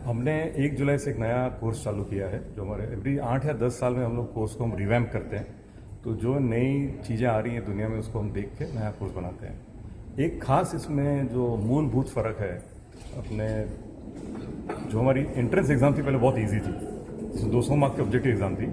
हमने 1 जुलाई से एक नया कोर्स चालू किया है जो हमारे एवरी 8 या 10 साल में हम लोग कोर्स को हम रिवैम्प करते हैं। तो जो नई चीज़ें आ रही हैं दुनिया में उसको हम देख के नया कोर्स बनाते हैं। एक खास इसमें जो मूलभूत फ़र्क है अपने जो हमारी एंट्रेंस एग्ज़ाम थी पहले बहुत इजी थी, जिसमें 200 मार्क की ऑब्जेक्टिव एग्ज़ाम थी।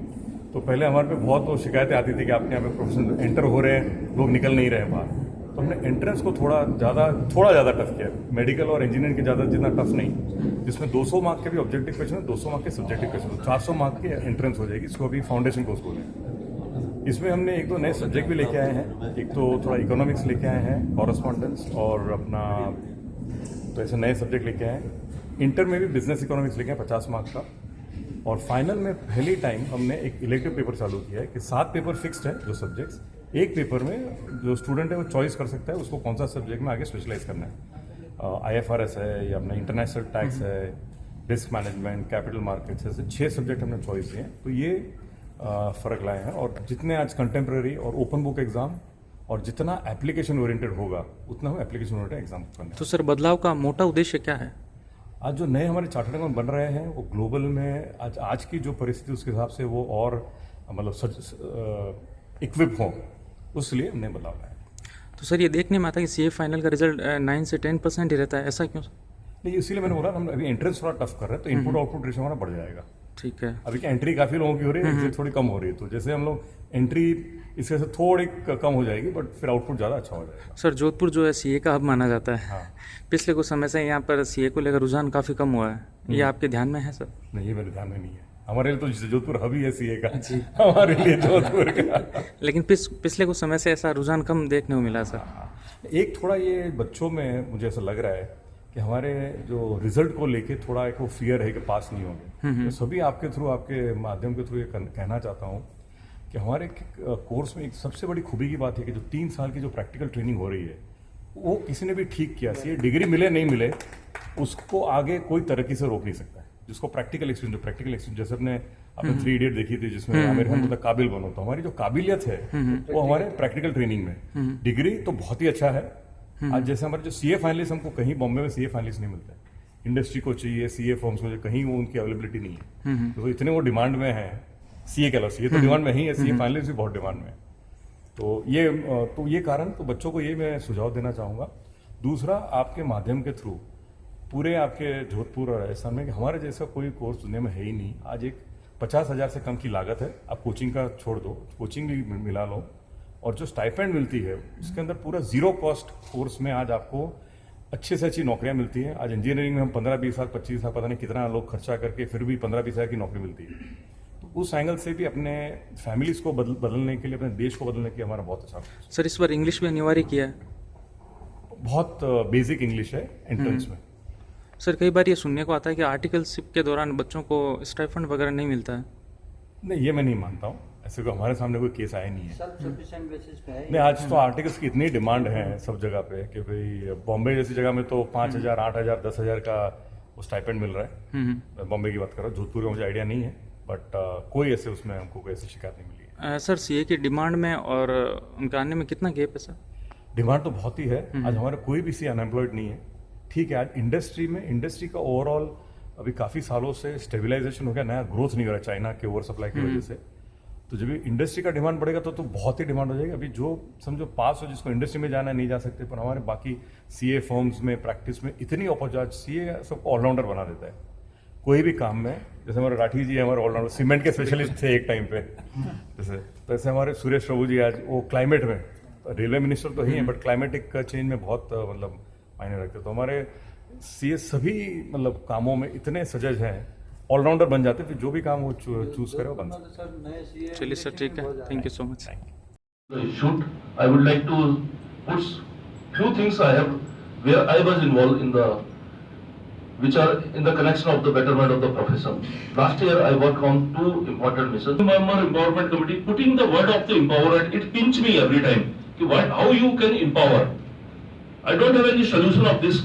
तो पहले हमारे पे बहुत वो शिकायतें आती थी कि आपके यहाँ पे प्रोफेशनल एंटर हो रहे हैं, लोग निकल नहीं रहे हैं बाहर। तो हमने एंट्रेंस को थोड़ा ज़्यादा टफ किया। मेडिकल और इंजीनियरिंग के ज़्यादा जितना टफ नहीं, जिसमें 200 मार्क के भी ऑब्जेक्टिव क्वेश्चन है, 200 मार्क के सब्जेक्टिव क्वेश्चन, 400 मार्क की एंट्रेंस हो जाएगी। इसको अभी फाउंडेशन कोर्स बोले हैं। इसमें हमने 1-2 नए सब्जेक्ट भी लेके आए हैं। एक तो थोड़ा इकोनॉमिक्स लेके आए हैं, कॉरेस्पॉन्डेंस और अपना, तो ऐसे नए सब्जेक्ट लेके आए हैं। इंटर में भी बिजनेस इकोनॉमिक्स लेके आए 50 मार्क का। और फाइनल में पहली टाइम हमने एक इलेक्टिव पेपर चालू किया है कि 7 पेपर फिक्स्ड है जो सब्जेक्ट्स, एक पेपर में जो स्टूडेंट है वो चॉइस कर सकता है उसको कौन सा सब्जेक्ट में आगे स्पेशलाइज करना है। IFRS है या अपना इंटरनेशनल टैक्स है, रिस्क मैनेजमेंट, कैपिटल मार्केट्स, ऐसे 6 सब्जेक्ट हमने चॉइस किए हैं। तो ये फ़र्क लाए हैं। और जितने आज कंटेम्प्रेरी और ओपन बुक एग्जाम और जितना एप्लीकेशन ओरिएंटेड होगा उतना हम एप्लीकेशन ओरिएंटेड एग्जाम करने। तो सर बदलाव का मोटा उद्देश्य क्या है? आज जो नए हमारे चार्टर्ड अकाउंट बन रहे हैं वो ग्लोबल में आज की जो परिस्थिति उसके हिसाब से वो और मतलब इक्विप हों, उसलिए हमने बदलाव लाया। तो सर ये देखने में आता है कि CA फाइनल का रिजल्ट 9 से 10% ही रहता है, ऐसा क्यों? नहीं, इसीलिए मैंने बोला हम अभी एंट्रेंस थोड़ा टफ कर रहे हैं तो इनपुट आउटपुट रेशियो हमारा बढ़ जाएगा। ठीक है। अभी क्या एंट्री काफ़ी लोगों की हो रही है, एग्जिट थोड़ी कम हो रही है। तो जैसे हम लोग एंट्री इसके से थोड़ी कम हो जाएगी बट फिर आउटपुट ज़्यादा अच्छा हो जाएगा। सर जोधपुर जो है CA का हब माना जाता है। हाँ। पिछले कुछ समय से यहाँ पर CA को लेकर रुझान काफ़ी कम हुआ है, ये आपके ध्यान में है सर? नहीं, ये मेरे ध्यान में नहीं है। हमारे लिए तो जोधपुर हब ही है CA का जी, हमारे लिए जोधपुर का। लेकिन पिछले कुछ समय से ऐसा रुझान कम देखने को मिला सर। एक थोड़ा ये बच्चों में मुझे ऐसा लग रहा है कि हमारे जो रिजल्ट को लेके थोड़ा एक वो फियर है कि पास नहीं होंगे। तो सभी आपके थ्रू, आपके माध्यम के थ्रू ये कहना चाहता हूँ कि हमारे कोर्स में एक सबसे बड़ी खूबी की बात है कि जो 3 साल की जो प्रैक्टिकल ट्रेनिंग हो रही है वो किसी ने भी ठीक किया। CA डिग्री मिले नहीं मिले उसको आगे कोई तरक्की से रोक नहीं सकता है। जिसको प्रैक्टिकल एक्सपीरियंस, जैसे आपने 3 इडियट देखी थी जिसमें आमिर खान बोलता काबिल बनो, तो हमारी जो काबिलियत है वो हमारे प्रैक्टिकल ट्रेनिंग में। डिग्री तो बहुत ही अच्छा है। आज जैसे हमारे जो CA फाइनलिस्ट, हमको कहीं बॉम्बे में CA फाइनलिस्ट नहीं मिलते, इंडस्ट्री को चाहिए CA फॉर्म्स को, कहीं वो उनकी अवेलेबिलिटी नहीं है। तो इतने वो डिमांड में है। CA कह लो, CA तो डिमांड में ही है, CA फाइनलिस्ट भी बहुत डिमांड में है। तो ये कारण, तो बच्चों को ये मैं सुझाव देना चाहूँगा। दूसरा, आपके माध्यम के थ्रू पूरे आपके जोधपुर और राजस्थान में हमारे जैसा कोई कोर्स दुनिया में है ही नहीं। आज एक 50,000 से कम की लागत है। आप कोचिंग का छोड़ दो, कोचिंग भी मिला लो, और जो स्टाइपेंड मिलती है उसके अंदर पूरा 0 कॉस्ट कोर्स में आज आपको अच्छे से अच्छी नौकरियां मिलती हैं। आज इंजीनियरिंग में हम 15-20 लाख 25 लाख पता नहीं कितना लोग खर्चा करके फिर भी 15-20 हज़ार की नौकरी मिलती है। तो उस एंगल से भी अपने फैमिलीज को बदलने के लिए, अपने देश को बदलने के लिए हमारा बहुत अच्छा है। सर इस बार इंग्लिश भी अनिवार्य किया है? बहुत बेसिक इंग्लिश है एंट्रेंस में। सर कई बार ये सुनने को आता है कि आर्टिकलशिप के दौरान बच्चों को स्टाइपेंड वगैरह नहीं मिलता है। नहीं, ये मैं नहीं मानता हूँ। ऐसे कोई हमारे सामने कोई केस आया नहीं है। सफिशिएंट बेसिस पे है। नहीं, आज तो आर्टिकल्स की इतनी डिमांड है सब जगह पे कि भाई बॉम्बे जैसी जगह में तो 5,000, 8,000, 10,000 का वो स्टाइपेंड मिल रहा है। मैं बॉम्बे की बात कर रहा हूँ, जोधपुर का मुझे आइडिया नहीं है, बट कोई ऐसे उसमें हमको कोई ऐसी शिकायत नहीं मिली है। सर CA की डिमांड में और उनका आने में कितना गैप है सर? डिमांड तो बहुत ही है। आज हमारा कोई भी CA अनएम्प्लॉयड नहीं है। ठीक है, आज इंडस्ट्री का ओवरऑल अभी काफ़ी सालों से स्टेबिलाइजेशन हो गया, नया ग्रोथ नहीं हो रहा चाइना के ओवर सप्लाई की वजह से। तो जब इंडस्ट्री का डिमांड बढ़ेगा तो बहुत ही डिमांड हो जाएगी। अभी जो समझो पास हो, जिसको इंडस्ट्री में जाना नहीं जा सकते, पर हमारे बाकी CA फॉर्म्स में, प्रैक्टिस में इतनी अपॉर्चुनिटी, CA सबको ऑलराउंडर बना देता है कोई भी काम में। जैसे हमारे राठी जी हमारे ऑलराउंडर सीमेंट के स्पेशलिस्ट थे एक टाइम पे, जैसे हमारे सुरेश प्रभु जी आज वो क्लाइमेट में, रेलवे मिनिस्टर तो ही है बट क्लाइमेटिक चेंज में बहुत मतलब मायने रखते। तो हमारे CA सभी मतलब कामों में इतने सजग हैं, ऑलराउंडर बन जाते, फिर जो भी काम वो चूज करे वो बन सकते। चलिए सर, ठीक है, thank you so much. I would like to put few things I have where I was involved in which are in the connection of the betterment of the profession. Last year I worked on 2 important missions. Member Empowerment Committee, putting the word of the empower, it pinch me every time. How you can empower? I don't have any solution of this